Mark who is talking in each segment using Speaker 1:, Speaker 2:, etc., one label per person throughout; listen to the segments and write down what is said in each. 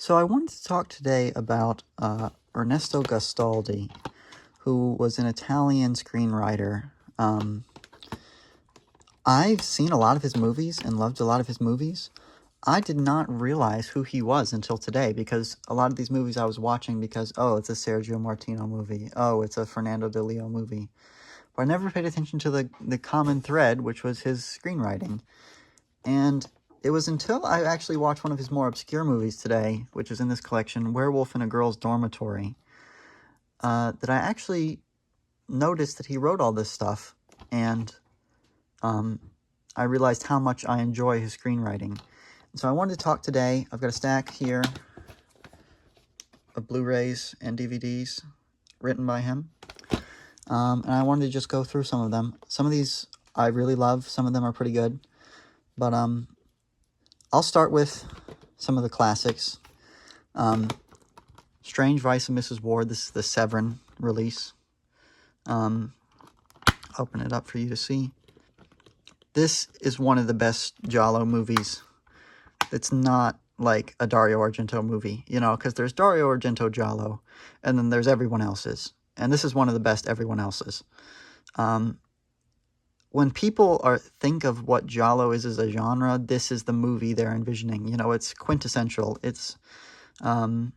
Speaker 1: So I wanted to talk today about Ernesto Gastaldi, who was an Italian screenwriter. I've seen a lot of his movies and loved a lot of his movies. I did not realize who he was until today, because a lot of these movies I was watching because, oh, it's a Sergio Martino movie. Oh, it's a Fernando de Leo movie. But I never paid attention to the common thread, which was his screenwriting. And it was until I actually watched one of his more obscure movies today, which is in this collection, Werewolf in a Girl's Dormitory, that I actually noticed that he wrote all this stuff, and I realized how much I enjoy his screenwriting. And so I wanted to talk today. I've got a stack here of Blu-rays and DVDs written by him, and I wanted to just go through some of them. Some of these I really love. Some of them are pretty good. But I'll start with some of the classics. Strange Vice of Mrs. Ward. This is the Severin release. Open it up for you to see. This is one of the best Giallo movies. It's not like a Dario Argento movie, you know, because there's Dario Argento Giallo, and then there's everyone else's. And this is one of the best everyone else's. When people think of what Giallo is as a genre, this is the movie they're envisioning. You know, it's quintessential. It's, and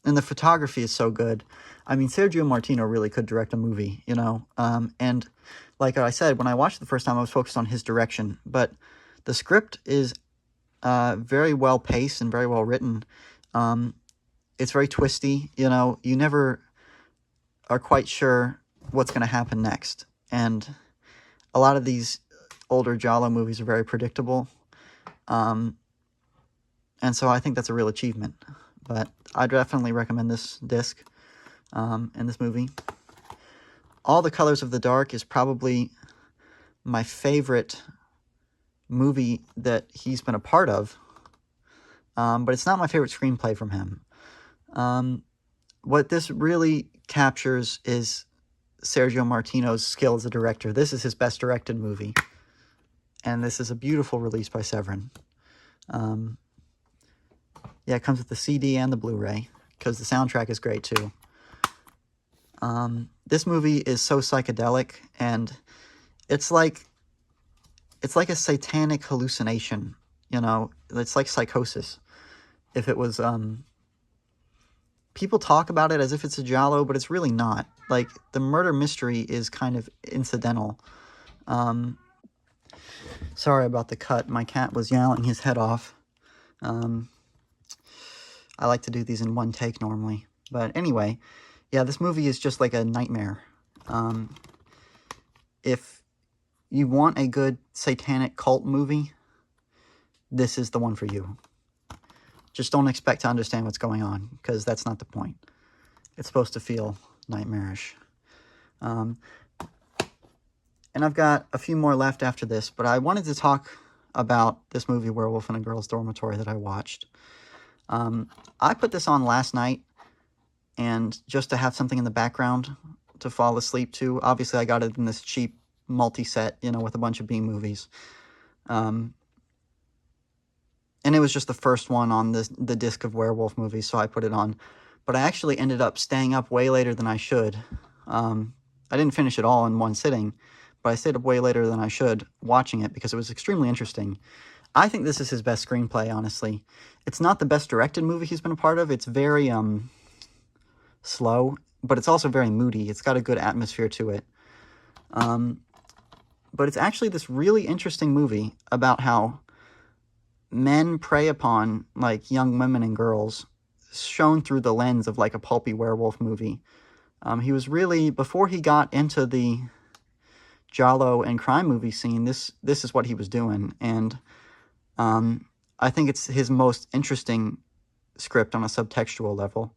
Speaker 1: the photography is so good. I mean, Sergio Martino really could direct a movie, you know. And like I said, when I watched it the first time, I was focused on his direction. But the script is very well paced and very well written. It's very twisty, you know. You never are quite sure what's going to happen next. And a lot of these older Giallo movies are very predictable. And so I think that's a real achievement. But I definitely recommend this disc and this movie. All the Colors of the Dark is probably my favorite movie that he's been a part of. But it's not my favorite screenplay from him. What this really captures is Sergio Martino's skill as a director. This is his best directed movie. And this is a beautiful release by Severin. Yeah, it comes with the CD and the Blu-ray, because the soundtrack is great too. This movie is so psychedelic, and it's like a satanic hallucination, you know? It's like psychosis. If it was, people talk about it as if it's a Giallo, but it's really not. Like, the murder mystery is kind of incidental. Sorry about the cut. My cat was yowling his head off. I like to do these in one take normally. But anyway, yeah, this movie is just like a nightmare. If you want a good satanic cult movie, this is the one for you. Just don't expect to understand what's going on, because that's not the point. It's supposed to feel nightmarish. And I've got a few more left after this, but I wanted to talk about this movie, Werewolf in a Girl's Dormitory, that I watched. I put this on last night, and just to have something in the background to fall asleep to. Obviously, I got it in this cheap multi-set, you know, with a bunch of B movies. And it was just the first one on the disc of werewolf movies, so I put it on. But I actually ended up staying up way later than I should. I didn't finish it all in one sitting, but I stayed up way later than I should watching it because it was extremely interesting. I think this is his best screenplay, honestly. It's not the best directed movie he's been a part of. It's very slow, but it's also very moody. It's got a good atmosphere to it. But it's actually this really interesting movie about how men prey upon, like, young women and girls, shown through the lens of, like, a pulpy werewolf movie. He was really, before he got into the Giallo and crime movie scene, this is what he was doing. And I think it's his most interesting script on a subtextual level.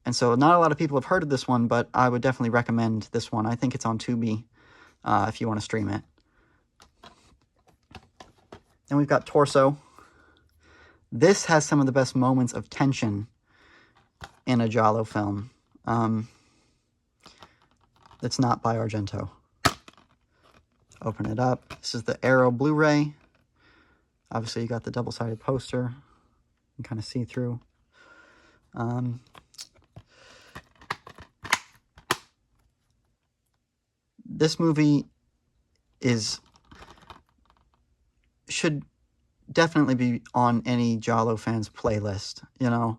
Speaker 1: And so not a lot of people have heard of this one, but I would definitely recommend this one. I think it's on Tubi if you want to stream it. Then we've got Torso. This has some of the best moments of tension in a Giallo film. That's not by Argento. Open it up. This is the Arrow Blu-ray. Obviously, you got the double-sided poster. can kind of see through. This movie should definitely be on any Giallo fan's playlist, you know.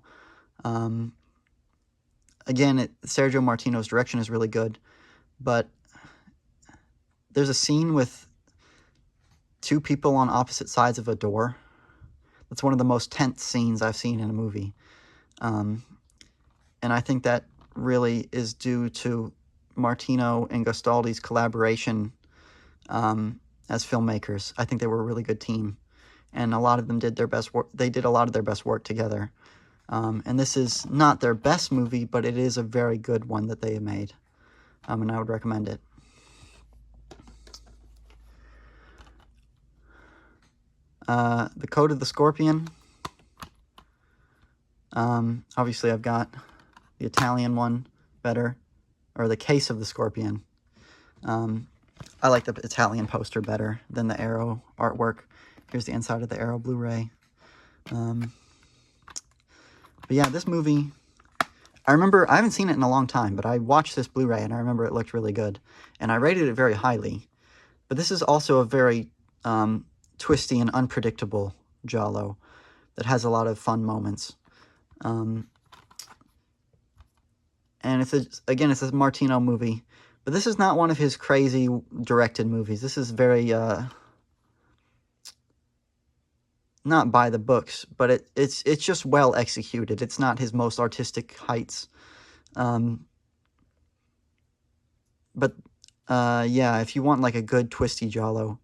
Speaker 1: Again, Sergio Martino's direction is really good, but there's a scene with two people on opposite sides of a door. That's one of the most tense scenes I've seen in a movie. And I think that really is due to Martino and Gastaldi's collaboration as filmmakers. I think they were a really good team, and a lot of them did their best work. They did a lot of their best work together. And this is not their best movie, but it is a very good one that they made, and I would recommend it. The Code of the Scorpion. Obviously, I've got the Italian one better, or The Case of the Scorpion. I like the Italian poster better than the Arrow artwork. Here's the inside of the Arrow Blu-ray. But yeah, this movie, I remember, I haven't seen it in a long time, but I watched this Blu-ray and I remember it looked really good. And I rated it very highly. But this is also a very twisty and unpredictable Giallo that has a lot of fun moments. And again, it's a Martino movie, but this is not one of his crazy directed movies. This is very, not by the books, but it's just well executed. It's not his most artistic heights. But yeah, if you want like a good twisty Giallo,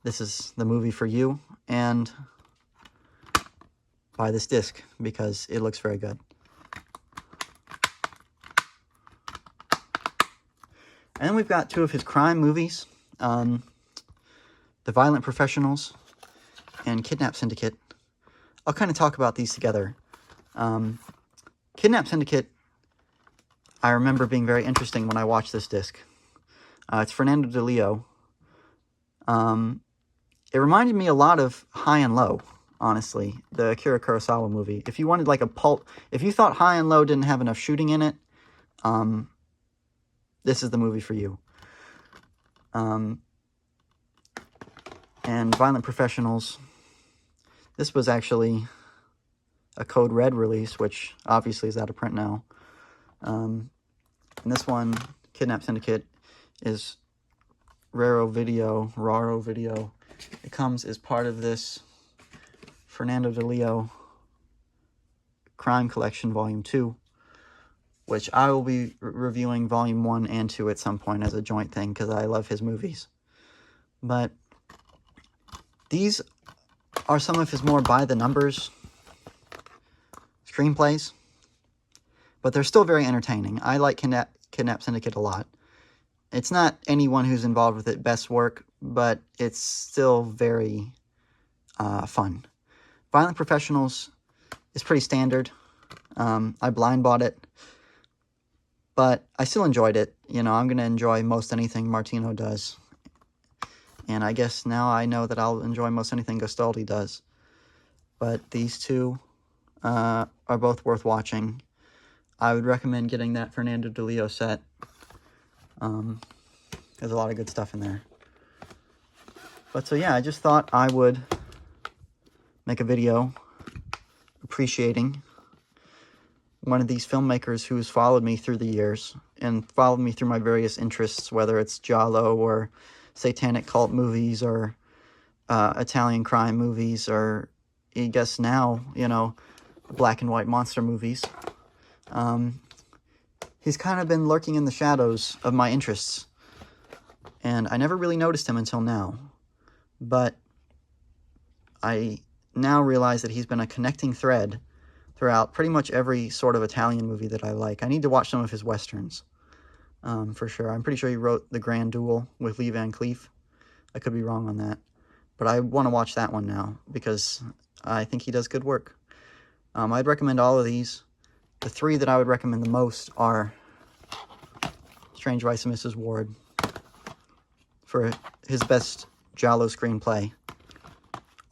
Speaker 1: this is the movie for you, and buy this disc because it looks very good. And then we've got two of his crime movies, The Violent Professionals and Kidnap Syndicate. I'll kind of talk about these together. Kidnap Syndicate, I remember being very interesting when I watched this disc. It's Fernando de Leo. It reminded me a lot of High and Low, honestly, the Akira Kurosawa movie. If you wanted like a pulp, if you thought High and Low didn't have enough shooting in it, this is the movie for you. And Violent Professionals, this was actually a Code Red release, which obviously is out of print now. And this one, Kidnap Syndicate, is Raro Video. It comes as part of this Fernando de Leo Crime Collection Volume 2, which I will be reviewing Volume 1 and 2 at some point as a joint thing, because I love his movies. But these are some of his more by-the-numbers screenplays, but they're still very entertaining. I like Kidnap Syndicate a lot. It's not anyone who's involved with it best work, but it's still very fun. Violent Professionals is pretty standard. I blind bought it, but I still enjoyed it. You know, I'm going to enjoy most anything Martino does. And I guess now I know that I'll enjoy most anything Gastaldi does. But these two are both worth watching. I would recommend getting that Fernando de Leo set. There's a lot of good stuff in there. But so yeah, I just thought I would make a video appreciating one of these filmmakers who's followed me through the years and followed me through my various interests, whether it's Giallo or satanic cult movies or Italian crime movies, or I guess now, you know, black and white monster movies. He's kind of been lurking in the shadows of my interests, and I never really noticed him until now. But I now realize that he's been a connecting thread throughout pretty much every sort of Italian movie that I like. I need to watch some of his westerns, for sure. I'm pretty sure he wrote The Grand Duel with Lee Van Cleef. I could be wrong on that. But I want to watch that one now, because I think he does good work. I'd recommend all of these. The three that I would recommend the most are Strange Vice of Mrs. Ward, for his best Giallo screenplay,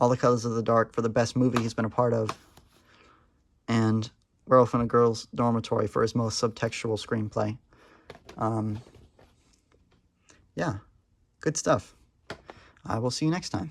Speaker 1: All the Colors of the Dark for the best movie he's been a part of, and Werewolf in a Girl's Dormitory for his most subtextual screenplay. Yeah, good stuff. I will see you next time.